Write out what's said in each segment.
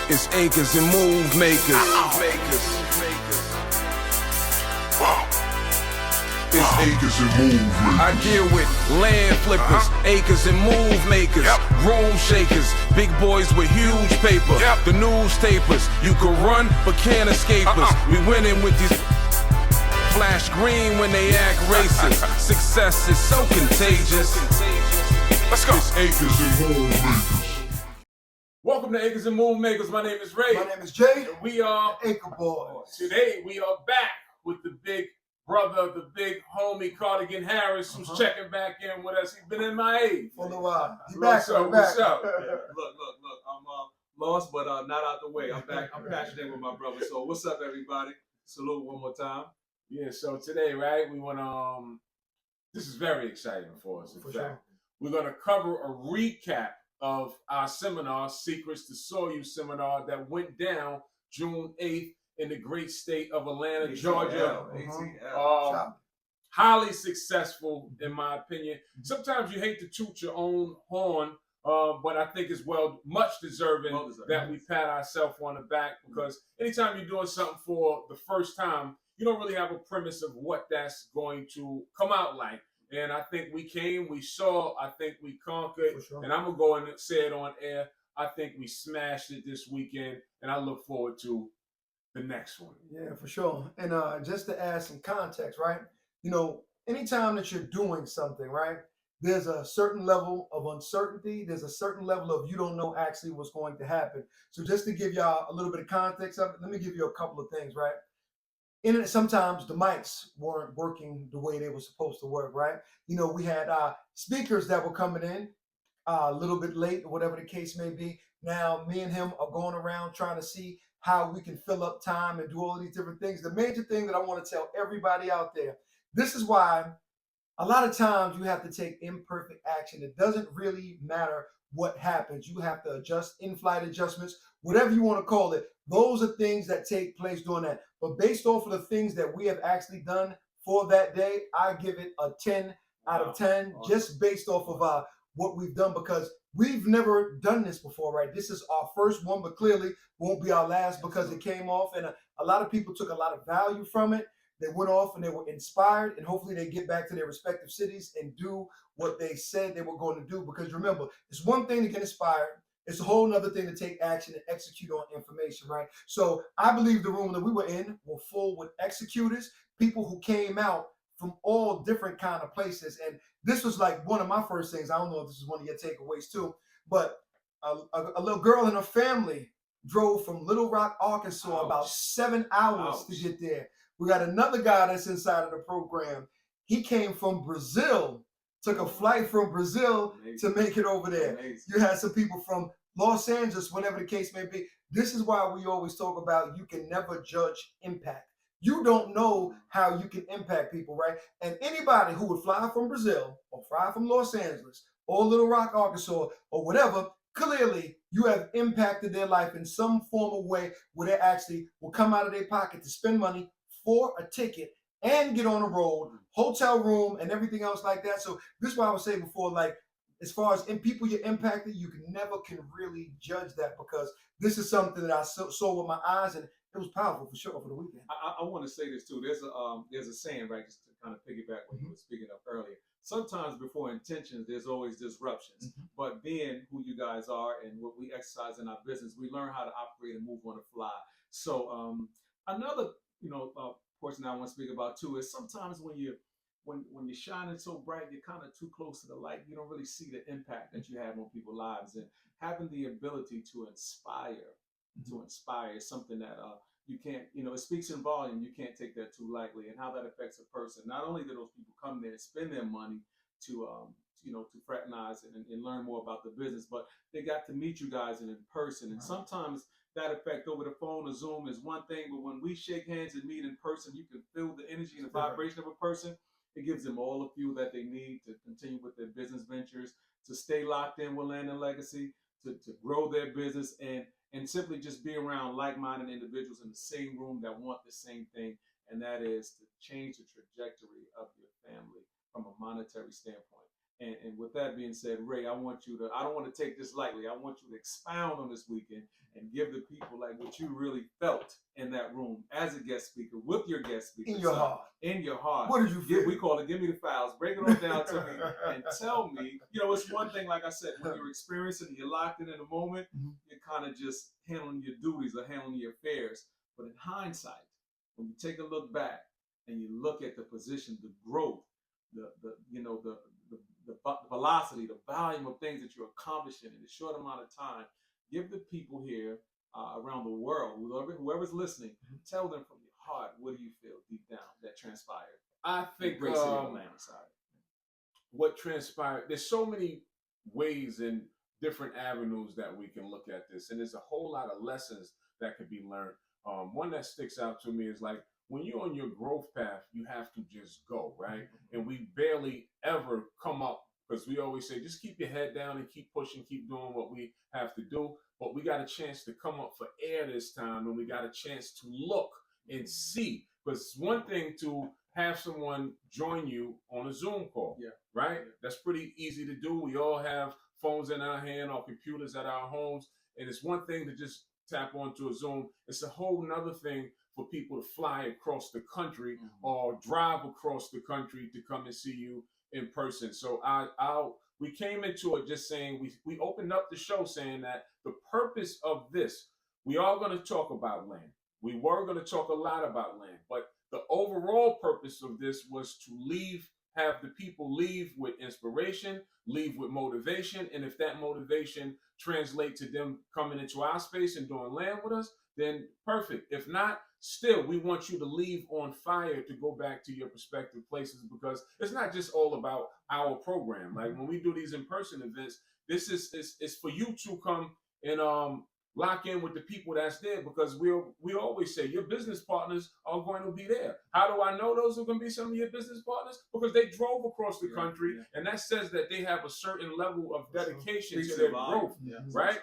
It's acres and move makers. It's acres and move makers. I deal with land flippers, acres and move makers, room shakers, big boys with huge paper, the newspapers. You can run but can't escape us. We winning with these flash green when they act racist. Success is so contagious. Let's go. It's acres and move makers. Welcome to Acres and Move Makers. My name is Ray. My name is Jay. And we are Acre Boyzz. Today we are back with the big brother, the big homie Cardigan Harris, who's checking back in with us. He's been in MIA For a while. He's back. What's up? Look. I'm lost, but not out the way. I'm back. I'm passionate with my brother. So what's up, everybody? Salute one more time. Yeah. So today, right, we want to. This is very exciting for us. In fact, sure. We're going to cover a recap of our seminar, Secrets to SOILS seminar, that went down June 8th in the great state of Atlanta, Georgia. Highly successful, in my opinion. Sometimes you hate to toot your own horn, but I think it's much deserving that we pat ourselves on the back, because anytime you're doing something for the first time, you don't really have a premise of what that's going to come out like. And I think we came, we saw, I think we conquered. Sure. And I'm going to go and say it on air. I think we smashed it this weekend, and I look forward to the next one. Yeah, for sure. And just to add some context, right? You know, anytime that you're doing something, right, there's a certain level of uncertainty. There's a certain level of you don't know actually what's going to happen. So just to give y'all a little bit of context of it, let me give you a couple of things, right? In it, sometimes the mics weren't working the way they were supposed to work, right? You know, we had speakers that were coming in a little bit late, or whatever the case may be. Now, me and him are going around trying to see how we can fill up time and do all these different things. The major thing that I want to tell everybody out there, this is why a lot of times you have to take imperfect action. It doesn't really matter what happens. You have to adjust, in-flight adjustments, whatever you want to call it. Those are things that take place during that. But based off of the things that we have actually done for that day, I give it a 10 out of 10, just based off of what we've done, because we've never done this before, right? This is our first one, but clearly won't be our last, because it came off and a lot of people took a lot of value from it. They went off and they were inspired, and hopefully they get back to their respective cities and do what they said they were going to do. Because remember, it's one thing to get inspired. It's a whole nother thing to take action and execute on information, right? So I believe the room that we were in were full with executors, people who came out from all different kind of places. And this was like one of my first things. I don't know if this is one of your takeaways too, but a little girl and her family drove from Little Rock, Arkansas, about 7 hours to get there. We got another guy that's inside of the program. He came from Brazil, took a flight from Brazil to make it over there. You had some people from Los Angeles, whatever the case may be. This is why we always talk about you can never judge impact. You don't know how you can impact people, right? And anybody who would fly from Brazil or fly from Los Angeles or Little Rock, Arkansas, or whatever, clearly you have impacted their life in some form of way where they actually will come out of their pocket to spend money for a ticket and get on the road, hotel room, and everything else like that. So this is why I was saying before, like, as far as in people you're impacted, you can never really judge that, because this is something that I saw with my eyes, and it was powerful for sure for the weekend. I want to say this too. There's a saying, right, just to kind of piggyback what you were speaking of earlier. Sometimes before intentions, there's always disruptions. But being who you guys are and what we exercise in our business, we learn how to operate and move on the fly. So another portion I want to speak about too is sometimes when you're shining so bright, you're kind of too close to the light. You don't really see the impact that you have on people's lives, and having the ability to inspire is something that you can't, it speaks in volume. You can't take that too lightly, and how that affects a person. Not only do those people come there and spend their money to fraternize and learn more about the business, but they got to meet you guys in person. And sometimes that effect over the phone or Zoom is one thing, but when we shake hands and meet in person, you can feel the energy and the vibration of a person. It gives them all the fuel that they need to continue with their business ventures, to stay locked in with Land and Legacy, to grow their business, and simply just be around like-minded individuals in the same room that want the same thing, and that is to change the trajectory of your family from a monetary standpoint. And with that being said, Ray, I don't want to take this lightly. I want you to expound on this weekend and give the people like what you really felt in that room as a guest speaker with your guest speaker. In your heart. In your heart. What did you feel? We call it Give Me the Files. Break it all down to me and tell me, it's one thing, like I said, when you're experiencing it, you're locked in the moment, you're kind of just handling your duties or handling your affairs. But in hindsight, when you take a look back and you look at the position, the growth, the velocity, the volume of things that you're accomplishing in a short amount of time, give the people here around the world, whoever's listening, tell them from your heart, what do you feel deep down that transpired? I think what transpired, there's so many ways and different avenues that we can look at this, and there's a whole lot of lessons that could be learned. One that sticks out to me is like, when you're on your growth path, you have to just go, right? And we barely ever come up, because we always say, just keep your head down and keep pushing, keep doing what we have to do. But we got a chance to come up for air this time, and we got a chance to look and see. Because it's one thing to have someone join you on a Zoom call, right? That's pretty easy to do. We all have phones in our hand or computers at our homes, and it's one thing to just tap onto a Zoom. It's a whole nother thing for people to fly across the country or drive across the country to come and see you in person. So we came into it just saying, we opened up the show saying that the purpose of this, we are going to talk about land. We were going to talk a lot about land, but the overall purpose of this was to have the people leave with inspiration, leave with motivation. And if that motivation translates to them coming into our space and doing land with us, then perfect. If not, still, we want you to leave on fire to go back to your respective places, because it's not just all about our program. Like when we do these in-person events, this is for you to come and lock in with the people that's there, because we always say your business partners are going to be there. How do I know those are going to be some of your business partners? Because they drove across the country, and that says that they have a certain level of dedication to their growth, right?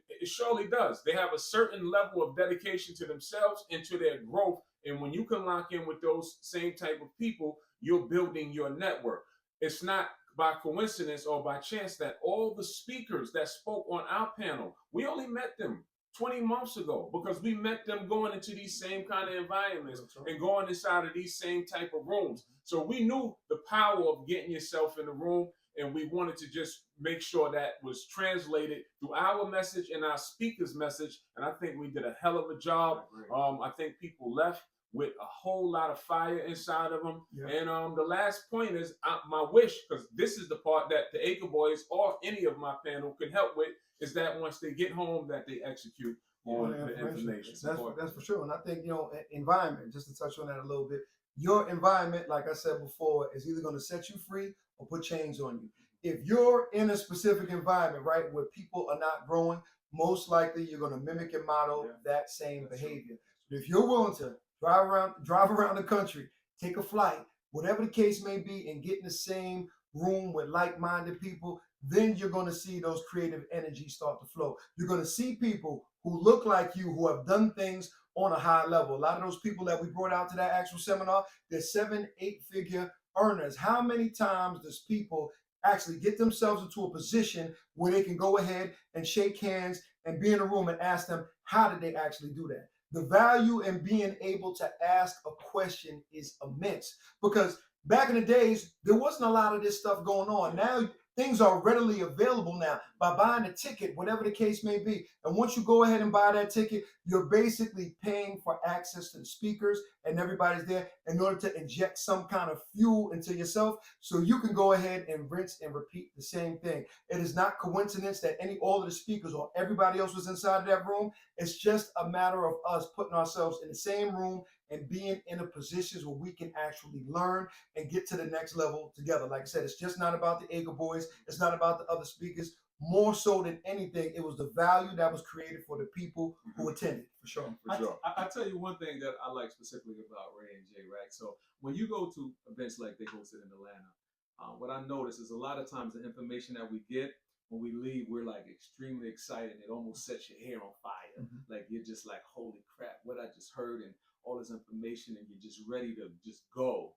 It surely does. They have a certain level of dedication to themselves and to their growth. And when you can lock in with those same type of people, you're building your network. It's not by coincidence or by chance that all the speakers that spoke on our panel, we only met them 20 months ago, because we met them going into these same kind of environments and going inside of these same type of rooms. So we knew the power of getting yourself in the room, and we wanted to just make sure that was translated through our message and our speaker's message. And I think we did a hell of a job. I think people left with a whole lot of fire inside of them. And the last point is my wish, because this is the part that the Acre Boyzz or any of my panel can help with, is that once they get home, that they execute on the information. That's for sure. And I think, environment, just to touch on that a little bit, your environment, like I said before, is either going to set you free or put chains on you. If you're in a specific environment, right, where people are not growing, most likely you're going to mimic and model that same behavior. But if you're willing to drive around the country, take a flight, whatever the case may be, and get in the same room with like-minded people, then you're going to see those creative energies start to flow. You're going to see people who look like you, who have done things on a high level. A lot of those people that we brought out to that actual seminar, they're 7-8-figure earners. How many times does people actually get themselves into a position where they can go ahead and shake hands and be in a room and ask them, how did they actually do that? The value in being able to ask a question is immense, because back in the days, there wasn't a lot of this stuff going on. Now, things are readily available now by buying a ticket, whatever the case may be. And once you go ahead and buy that ticket, you're basically paying for access to the speakers and everybody's there in order to inject some kind of fuel into yourself so you can go ahead and rinse and repeat the same thing. It is not coincidence that all of the speakers or everybody else was inside of that room. It's just a matter of us putting ourselves in the same room and being in a positions where we can actually learn and get to the next level together. Like I said, it's just not about the Acre Boyzz. It's not about the other speakers. More so than anything, it was the value that was created for the people who attended, for sure. I tell you one thing that I like specifically about Ray and Jay, right? So when you go to events like they hosted in Atlanta, what I notice is a lot of times the information that we get, when we leave, we're like extremely excited. It almost sets your hair on fire. Like you're just like, holy crap, what I just heard, and all this information, and you're just ready to just go.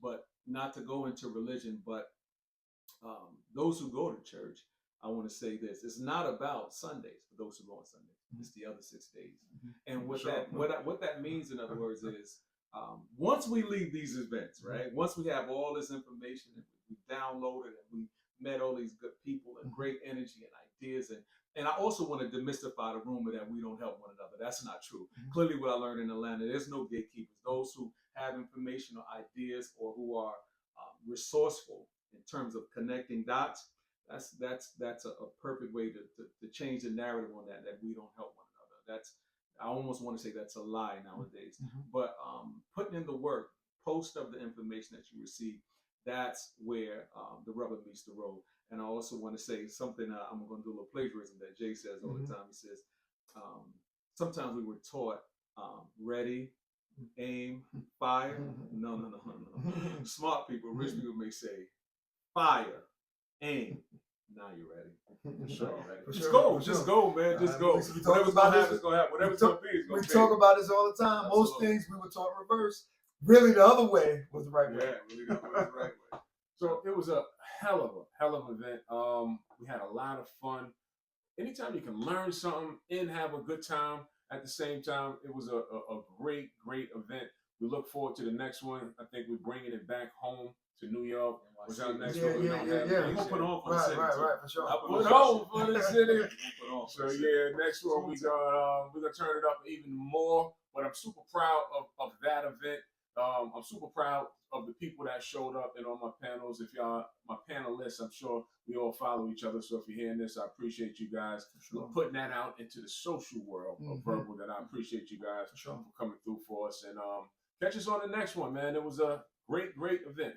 But not to go into religion, but those who go to church, I want to say this: it's not about Sundays for those who go on Sundays. It's the other 6 days. And what that means, in other words, is once we leave these events, right? Once we have all this information and we downloaded and we met all these good people and great energy and ideas, and I also want to demystify the rumor that we don't help one another. That's not true. Clearly, what I learned in Atlanta, there's no gatekeepers. Those who have information or ideas or who are resourceful in terms of connecting dots, that's a perfect way to change the narrative on that we don't help one another. I almost want to say that's a lie nowadays. But putting in the work, post of the information that you receive, that's where the rubber meets the road. And I also want to say something, I'm going to do a little plagiarism that Jay says all the time. He says, sometimes we were taught ready, aim, fire. No. Smart people, rich people may say, fire, aim. Now you're ready. Sure. Just go, man. Just go. Whatever's going to happen is going to happen. Whatever's going to be is going to be. We talk about this all the time. Absolutely. Most things we were taught reverse. Really, the other way was the right way. Yeah, really, that was the right way. So it was a hell of an event. We had a lot of fun. Anytime you can learn something and have a good time at the same time, it was a great event. We look forward to the next one. I think we're bringing it back home to New York. Was our next one? Yeah. We're gonna put on for the city. Right, for sure. I put on for the city. So So yeah, next one we're gonna turn it up even more. But I'm super proud of that event. I'm super proud of the people that showed up and on my panels. If y'all my panelists, I'm sure we all follow each other. So if you're hearing this, I appreciate you guys for putting that out into the social world of verbal. That I appreciate you guys for coming through for us. And catch us on the next one, man. It was a great event.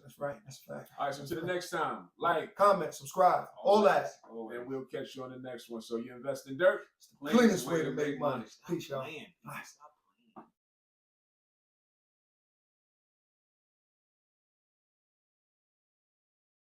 That's right. That's a fact. All right, so to the next time, like, comment, subscribe, all that. And we'll catch you on the next one. So you invest in dirt. Cleanest way to make money. Peace, y'all. Man, stop